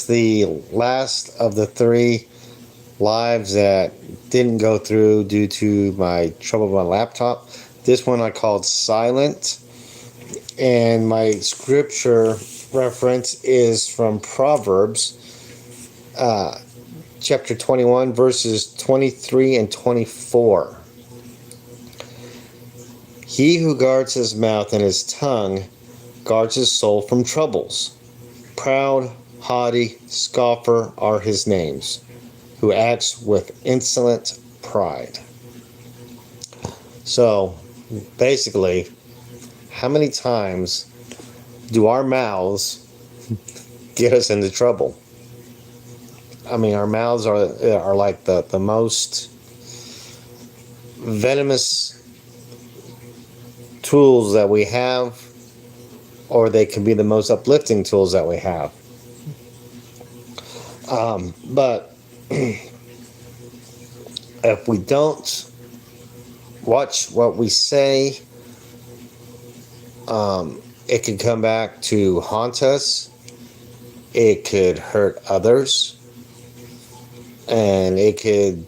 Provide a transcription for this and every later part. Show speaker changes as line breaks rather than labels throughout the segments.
the last of the three lives that didn't go through due to my trouble with my laptop. This one I called Silent, and my scripture reference is from Proverbs, uh, chapter 21, verses 23 and 24. He who guards his mouth and his tongue guards his soul from troubles. Proud, haughty, scoffer are his names, who acts with insolent pride. So, basically, how many times do our mouths get us into trouble? I mean, our mouths are like the most venomous tools that we have, or they can be the most uplifting tools that we have. But if we don't watch what we say, it could come back to haunt us. It could hurt others. And it could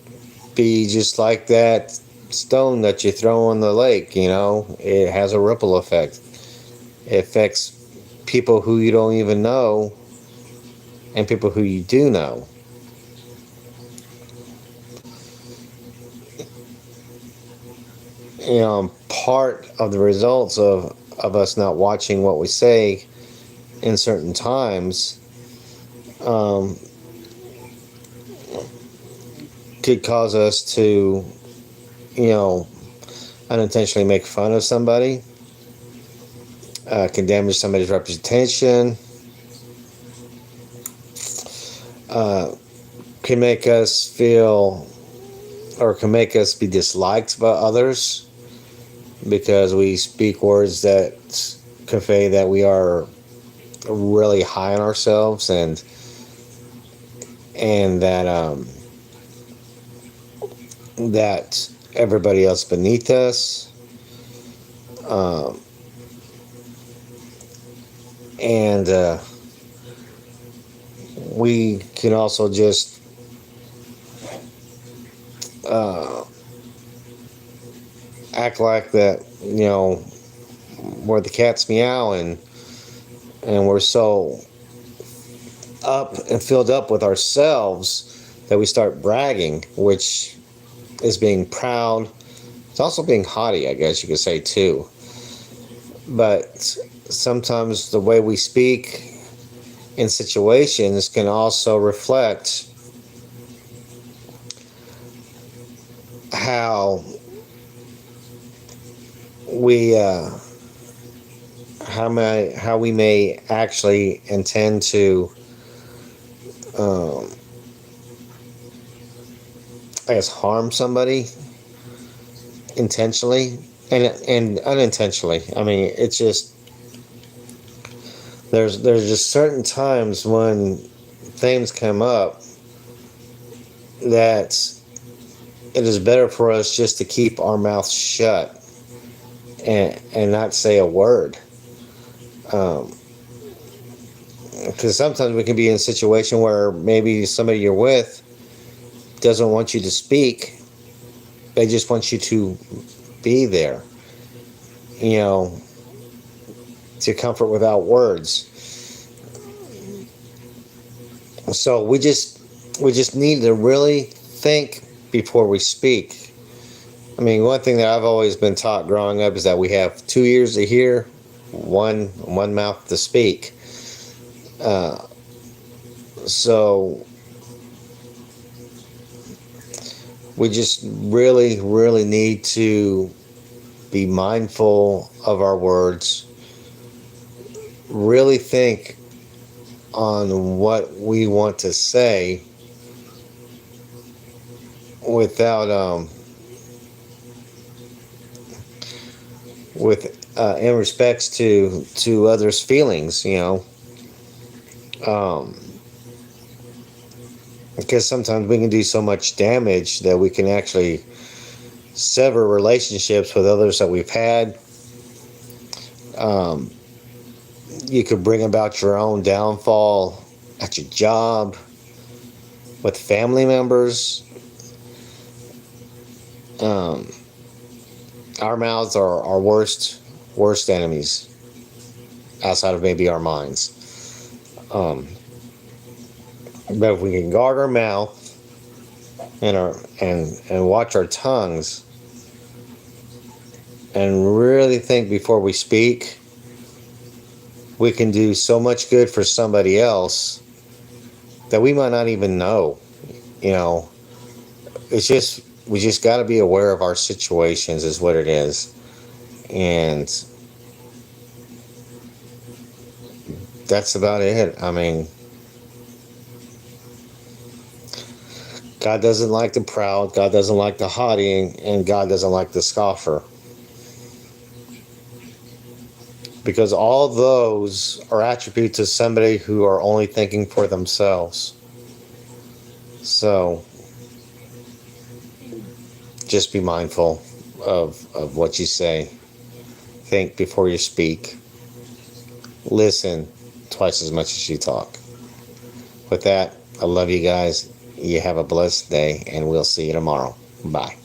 be just like that stone that you throw in the lake, it has a ripple effect. It affects people who you don't even know and people who you do know. Part of the results of us not watching what we say in certain times could cause us to, unintentionally make fun of somebody, can damage somebody's reputation, can make us feel, or can make us be disliked by others because we speak words that convey that we are really high on ourselves and that everybody else beneath us, and we can also just act like that, where the cat's meowing, and we're so up and filled up with ourselves that we start bragging, which is being proud. It's also being haughty, I guess you could say, too. But sometimes the way we speak in situations can also reflect how we how we may actually intend to I guess harm somebody intentionally and unintentionally. I mean, it's just there's just certain times when things come up that it is better for us just to keep our mouth shut and not say a word. Because sometimes we can be in a situation where maybe somebody you're with doesn't want you to speak. They just want you to be there, to comfort without words. So we just need to really think before we speak. I mean, one thing that I've always been taught growing up is that we have 2 ears to hear, one mouth to speak. So we just really, really need to be mindful of our words, really think on what we want to say without in respects to others' feelings, because sometimes we can do so much damage that we can actually sever relationships with others that we've had. You could bring about your own downfall at your job, with family members. Um, our mouths are our worst enemies, outside of maybe our minds. Um, but if we can guard our mouth and watch our tongues and really think before we speak, we can do so much good for somebody else that we might not even know. You know, it's just we just got to be aware of our situations, is what it is, and that's about it. I mean, God doesn't like the proud, God doesn't like the haughty, and God doesn't like the scoffer. Because all those are attributes of somebody who are only thinking for themselves. So just be mindful of what you say. Think before you speak. Listen twice as much as you talk. With that, I love you guys. You have a blessed day, and we'll see you tomorrow. Bye.